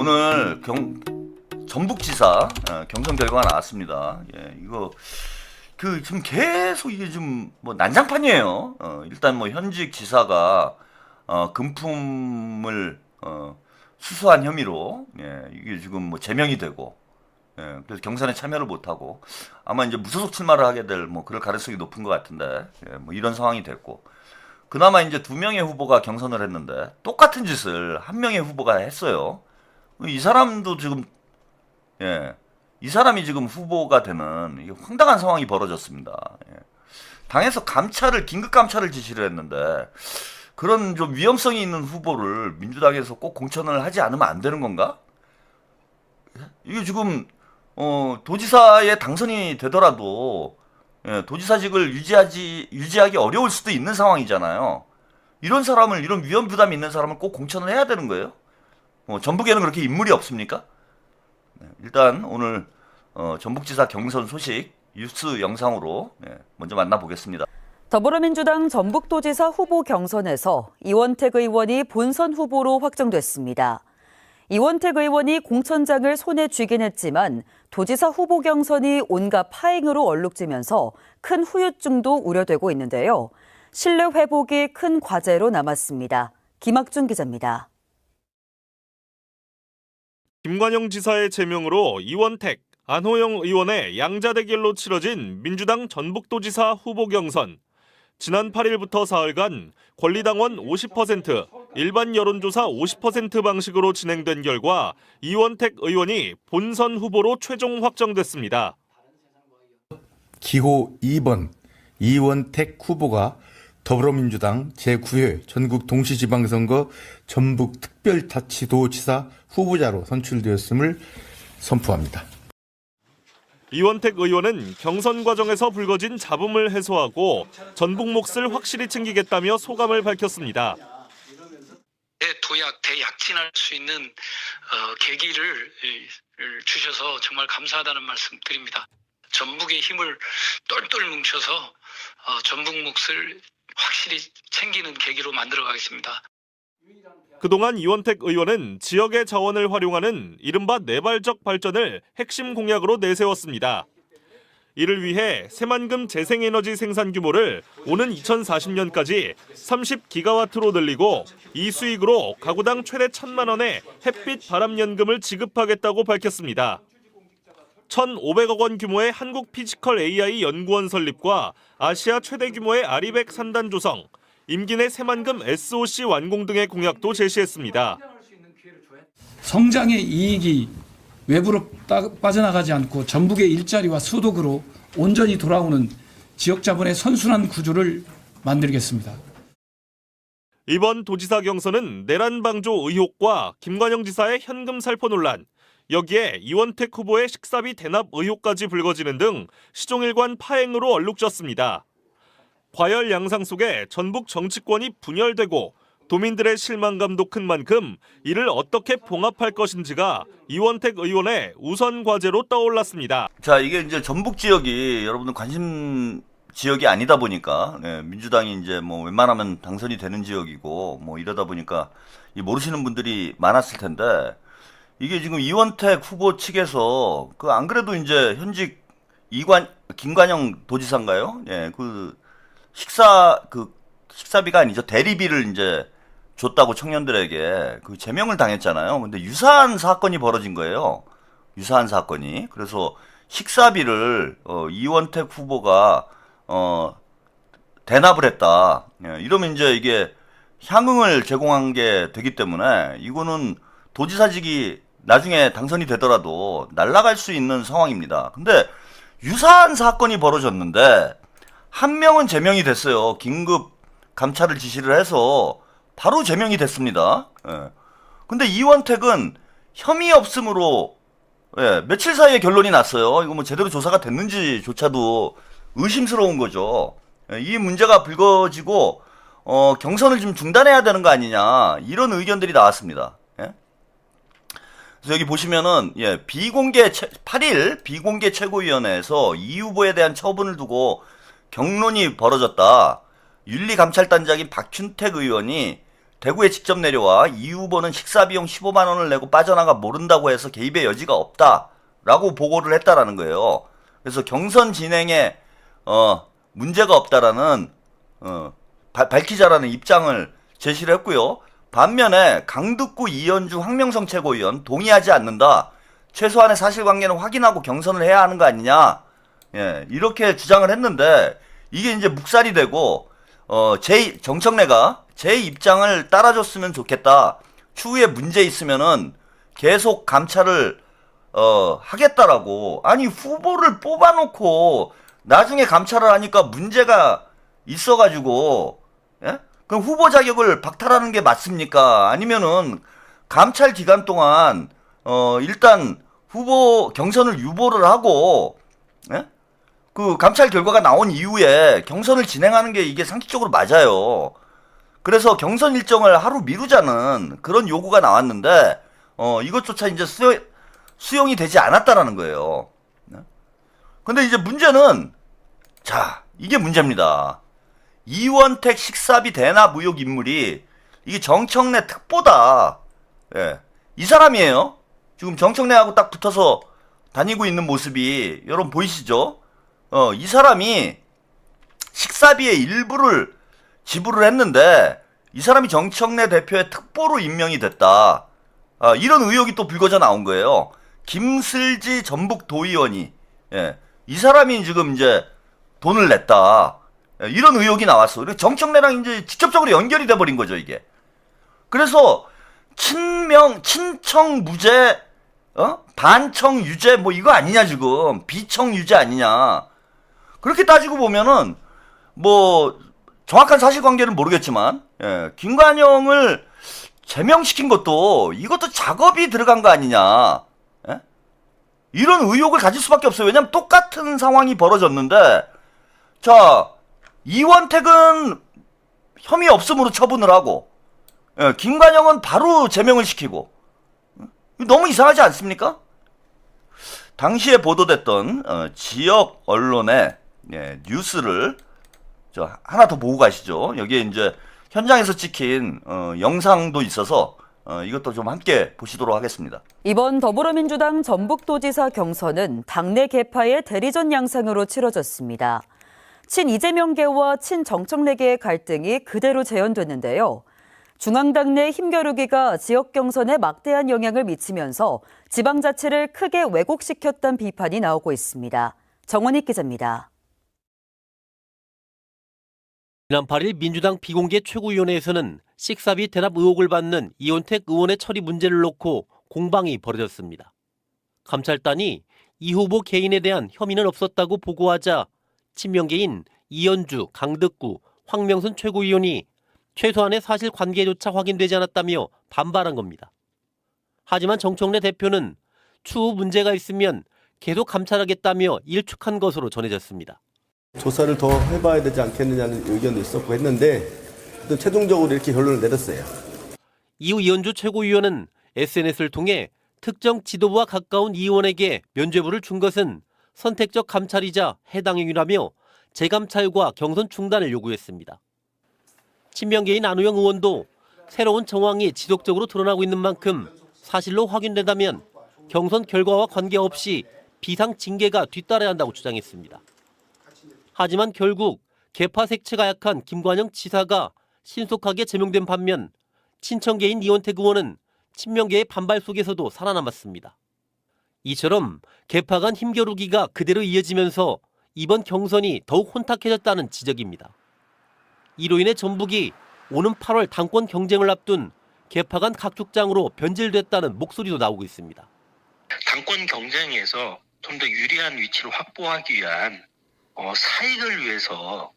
오늘 전북지사 경선 결과가 나왔습니다. 예, 이거 지금 계속 이게 좀 뭐 난장판이에요. 일단 뭐 현직 지사가 금품을 수수한 혐의로 이게 지금 뭐 제명이 되고, 그래서 경선에 참여를 못하고 아마 이제 무소속 출마를 하게 될 뭐 그럴 가능성이 높은 것 같은데, 뭐 이런 상황이 됐고, 그나마 이제 두 명의 후보가 경선을 했는데 똑같은 짓을 한 명의 후보가 했어요. 이 사람도 지금 이 사람이 지금 후보가 되는 이게 황당한 상황이 벌어졌습니다. 당에서 긴급 감찰을 지시를 했는데 그런 좀 위험성이 있는 후보를 민주당에서 꼭 공천을 하지 않으면 안 되는 건가? 이게 지금 도지사에 당선이 되더라도 도지사직을 유지하기 어려울 수도 있는 상황이잖아요. 이런 사람을, 이런 위험 부담이 있는 사람을 꼭 공천을 해야 되는 거예요? 전북에는 그렇게 인물이 없습니까? 일단 오늘 전북지사 경선 소식 뉴스 영상으로 먼저 만나보겠습니다. 더불어민주당 전북도지사 후보 경선에서 이원택 의원이 본선 후보로 확정됐습니다. 이원택 의원이 공천장을 손에 쥐긴 했지만 도지사 후보 경선이 온갖 파행으로 얼룩지면서 큰 후유증도 우려되고 있는데요. 신뢰 회복이 큰 과제로 남았습니다. 김학준 기자입니다. 김관영 지사의 제명으로 이원택, 안호영 의원의 양자 대결로 치러진 민주당 전북도지사 후보 경선. 지난 8일부터 사흘간 권리당원 50%, 일반 여론조사 50% 방식으로 진행된 결과 이원택 의원이 본선 후보로 최종 확정됐습니다. 기호 2번 이원택 후보가 더불어민주당 제9회 전국 동시지방선거 전북특별자치도지사 후보자로 선출되었음을 선포합니다. 이원택 의원은 경선 과정에서 불거진 잡음을 해소하고 전북 몫을 확실히 챙기겠다며 소감을 밝혔습니다. 대약진할 수 있는 계기를 주셔서 정말 감사하다는 말씀 드립니다. 전북의 힘을 똘똘 뭉쳐서 전북 몫을 확실히 챙기는 계기로 만들어 가겠습니다. 그동안 이원택 의원은 지역의 자원을 활용하는 이른바 내발적 발전을 핵심 공약으로 내세웠습니다. 이를 위해 새만금 재생에너지 생산 규모를 오는 2040년까지 30기가와트로 늘리고 이 수익으로 가구당 최대 1,000만 원의 햇빛 바람연금을 지급하겠다고 밝혔습니다. 1,500억 원 규모의 한국 피지컬 AI 연구원 설립과 아시아 최대 규모의 아리백 산단 조성, 임기 내 새만금 SOC 완공 등의 공약도 제시했습니다. 성장의 이익이 외부로 빠져나가지 않고 전북의 일자리와 소득으로 온전히 돌아오는 지역자본의 선순환 구조를 만들겠습니다. 이번 도지사 경선은 내란 방조 의혹과 김관영 지사의 현금 살포 논란, 여기에 이원택 후보의 식사비 대납 의혹까지 불거지는 등 시종일관 파행으로 얼룩졌습니다. 과열 양상 속에 전북 정치권이 분열되고 도민들의 실망감도 큰 만큼 이를 어떻게 봉합할 것인지가 이원택 의원의 우선 과제로 떠올랐습니다. 자, 이게 이제 전북 지역이 여러분들 관심 지역이 아니다 보니까 민주당이 이제 뭐 웬만하면 당선이 되는 지역이고 뭐 이러다 보니까 모르시는 분들이 많았을 텐데, 이게 지금 이원택 후보 측에서 안 그래도 이제 현직 김관영 도지사인가요? 식사비가 아니죠. 대리비를 이제 줬다고 청년들에게 제명을 당했잖아요. 근데 유사한 사건이 벌어진 거예요. 유사한 사건이. 그래서 식사비를 이원택 후보가 대납을 했다. 이러면 이제 이게 향응을 제공한 게 되기 때문에 이거는 도지사직이 나중에 당선이 되더라도 날아갈 수 있는 상황입니다. 근데 유사한 사건이 벌어졌는데 한 명은 제명이 됐어요. 긴급 감찰을 지시를 해서 바로 제명이 됐습니다. 근데 이원택은 혐의 없음으로 며칠 사이에 결론이 났어요. 이거 뭐 제대로 조사가 됐는지조차도 의심스러운 거죠. 이 문제가 불거지고 경선을 좀 중단해야 되는 거 아니냐, 이런 의견들이 나왔습니다. 그래서 여기 보시면은 8일 비공개 최고위원회에서 이 후보에 대한 처분을 두고 경론이 벌어졌다. 윤리감찰단장인 박춘택 의원이 대구에 직접 내려와 이 후보는 식사 비용 15만 원을 내고 빠져나가 모른다고 해서 개입의 여지가 없다라고 보고를 했다라는 거예요. 그래서 경선 진행에 문제가 없다라는 밝히자라는 입장을 제시를 했고요. 반면에 강득구, 이현주, 황명성 최고위원 동의하지 않는다. 최소한의 사실관계는 확인하고 경선을 해야 하는 거 아니냐. 예, 이렇게 주장을 했는데 이게 이제 묵살이 되고 정청래가 제 입장을 따라줬으면 좋겠다. 추후에 문제 있으면은 계속 감찰을 하겠다라고. 아니 후보를 뽑아놓고 나중에 감찰을 하니까 문제가 있어가지고 예? 그럼 후보 자격을 박탈하는 게 맞습니까? 아니면은 감찰 기간 동안 일단 후보 경선을 유보를 하고 예? 그 감찰 결과가 나온 이후에 경선을 진행하는 게 이게 상식적으로 맞아요. 그래서 경선 일정을 하루 미루자는 그런 요구가 나왔는데 이것조차 이제 수용이 되지 않았다라는 거예요. 근데 이제 문제는 자 이게 문제입니다. 이원택 식사비 대납 의혹 인물이 이게 정청래 특보다 예, 이 사람이에요. 지금 정청래하고 딱 붙어서 다니고 있는 모습이 여러분 보이시죠? 이 사람이 식사비의 일부를 지불을 했는데 이 사람이 정청래 대표의 특보로 임명이 됐다. 이런 의혹이 또 불거져 나온 거예요. 김슬지 전북도의원이 예, 이 사람이 지금 이제 돈을 냈다. 예, 이런 의혹이 나왔어. 그리고 정청래랑 이제 직접적으로 연결이 돼버린 거죠 이게. 그래서 친청 무죄, 반청 유죄 뭐 이거 아니냐 지금 비청 유죄 아니냐. 그렇게 따지고 보면은 뭐 정확한 사실관계는 모르겠지만 예, 김관영을 제명시킨 것도 이것도 작업이 들어간 거 아니냐. 예? 이런 의혹을 가질 수밖에 없어요. 왜냐면 똑같은 상황이 벌어졌는데 자 이원택은 혐의 없음으로 처분을 하고 예, 김관영은 바로 제명을 시키고 너무 이상하지 않습니까? 당시에 보도됐던 지역 언론의 예, 뉴스를 하나 더 보고 가시죠. 여기에 이제 현장에서 찍힌 영상도 있어서 이것도 좀 함께 보시도록 하겠습니다. 이번 더불어민주당 전북도지사 경선은 당내 계파의 대리전 양상으로 치러졌습니다. 친 이재명계와 친 정청래계의 갈등이 그대로 재현됐는데요. 중앙당 내 힘겨루기가 지역 경선에 막대한 영향을 미치면서 지방자치를 크게 왜곡시켰다는 비판이 나오고 있습니다. 정원익 기자입니다. 지난 8일 민주당 비공개 최고위원회에서는 식사비 대납 의혹을 받는 이원택 의원의 처리 문제를 놓고 공방이 벌어졌습니다. 감찰단이 이 후보 개인에 대한 혐의는 없었다고 보고하자 친명계인 이현주, 강득구, 황명순 최고위원이 최소한의 사실관계조차 확인되지 않았다며 반발한 겁니다. 하지만 정청래 대표는 추후 문제가 있으면 계속 감찰하겠다며 일축한 것으로 전해졌습니다. 조사를 더 해봐야 되지 않겠느냐는 의견도 있었고 했는데 최종적으로 이렇게 결론을 내렸어요. 이후 이현주 최고위원은 SNS를 통해 특정 지도부와 가까운 이 의원에게 면죄부를 준 것은 선택적 감찰이자 해당 행위라며 재감찰과 경선 중단을 요구했습니다. 친명계인 안우영 의원도 새로운 정황이 지속적으로 드러나고 있는 만큼 사실로 확인된다면 경선 결과와 관계없이 비상징계가 뒤따라야 한다고 주장했습니다. 하지만 결국 계파 색채가 약한 김관영 지사가 신속하게 제명된 반면 친청계인 이원택 의원은 친명계의 반발 속에서도 살아남았습니다. 이처럼 계파 간 힘겨루기가 그대로 이어지면서 이번 경선이 더욱 혼탁해졌다는 지적입니다. 이로 인해 전북이 오는 8월 당권 경쟁을 앞둔 계파 간 각축장으로 변질됐다는 목소리도 나오고 있습니다. 당권 경쟁에서 좀 더 유리한 위치를 확보하기 위한 사익을 위해서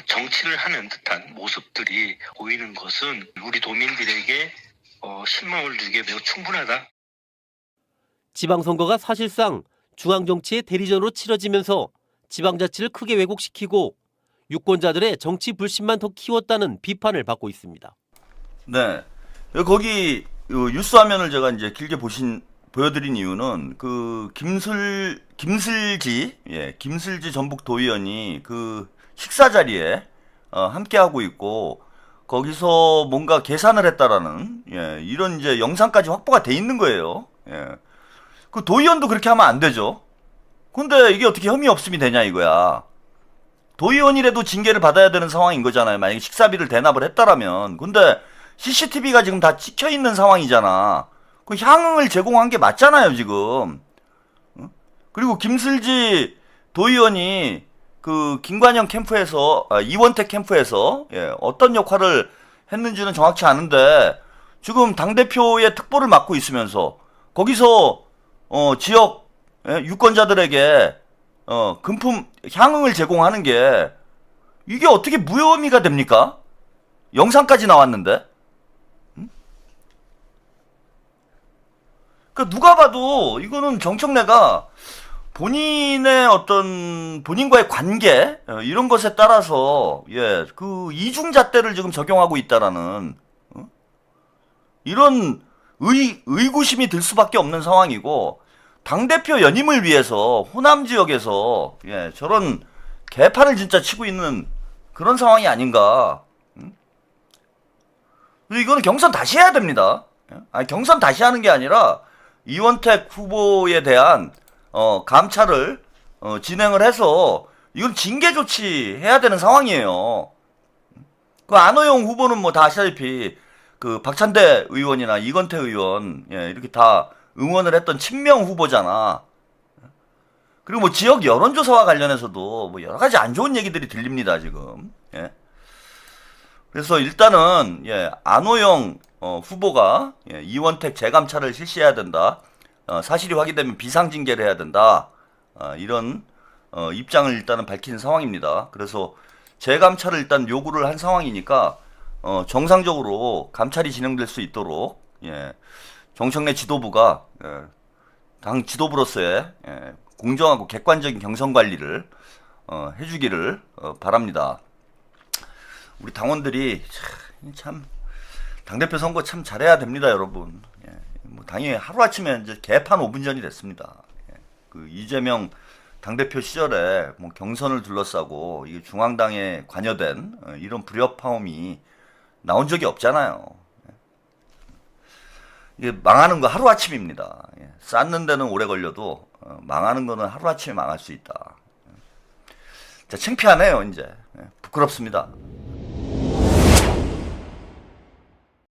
정치를 하는 듯한 모습들이 보이는 것은 우리 도민들에게 실망을 주기에 매우 충분하다. 지방선거가 사실상 중앙정치의 대리전으로 치러지면서 지방자치를 크게 왜곡시키고 유권자들의 정치 불신만 더 키웠다는 비판을 받고 있습니다. 네, 거기 뉴스 화면을 제가 이제 길게 보여드린 이유는 그 김슬지 전북도의원이 그 식사 자리에 함께 하고 있고 거기서 뭔가 계산을 했다라는 이런 이제 영상까지 확보가 돼 있는 거예요. 그 도의원도 그렇게 하면 안 되죠. 근데 이게 어떻게 혐의 없음이 되냐 이거야. 도의원이라도 징계를 받아야 되는 상황인 거잖아요. 만약에 식사비를 대납을 했다라면. 근데 CCTV가 지금 다 찍혀 있는 상황이잖아. 그 향응을 제공한 게 맞잖아요, 지금. 그리고 김슬지 도의원이 그 김관영 캠프에서, 이원택 캠프에서 어떤 역할을 했는지는 정확치 않은데 지금 당대표의 특보를 맡고 있으면서 거기서 지역 유권자들에게 금품 향응을 제공하는 게 이게 어떻게 무혐의가 됩니까? 영상까지 나왔는데. 그러니까 누가 봐도 이거는 정청래가 본인의 어떤 본인과의 관계 이런 것에 따라서 그 이중잣대를 지금 적용하고 있다라는 이런 의구심이 들 수밖에 없는 상황이고, 당대표 연임을 위해서 호남 지역에서 저런 개판을 진짜 치고 있는 그런 상황이 아닌가. 이거는 경선 다시 해야 됩니다. 아니, 경선 다시 하는 게 아니라 이원택 후보에 대한 감찰을 진행을 해서 이건 징계 조치 해야 되는 상황이에요. 그 안호영 후보는 뭐 다 아시다시피 그 박찬대 의원이나 이건태 의원 이렇게 다 응원을 했던 친명 후보잖아. 그리고 뭐 지역 여론조사와 관련해서도 뭐 여러 가지 안 좋은 얘기들이 들립니다 지금. 그래서 일단은 안호영 후보가 이원택 재감찰을 실시해야 된다. 사실이 확인되면 비상징계를 해야 된다. 이런 입장을 일단은 밝힌 상황입니다. 그래서 재감찰을 일단 요구를 한 상황이니까 정상적으로 감찰이 진행될 수 있도록 정청래 지도부가 당 지도부로서의 공정하고 객관적인 경선 관리를 해주기를 바랍니다. 우리 당원들이 참 당대표 선거 참 잘해야 됩니다, 여러분. 뭐 당연히 하루아침에 이제 개판 5분 전이 됐습니다. 그 이재명 당대표 시절에 뭐 경선을 둘러싸고 이게 중앙당에 관여된 이런 불협화음이 나온 적이 없잖아요. 이게 망하는 거 하루아침입니다. 쌓는 데는 오래 걸려도 망하는 거는 하루아침에 망할 수 있다. 자, 창피하네요, 이제. 부끄럽습니다.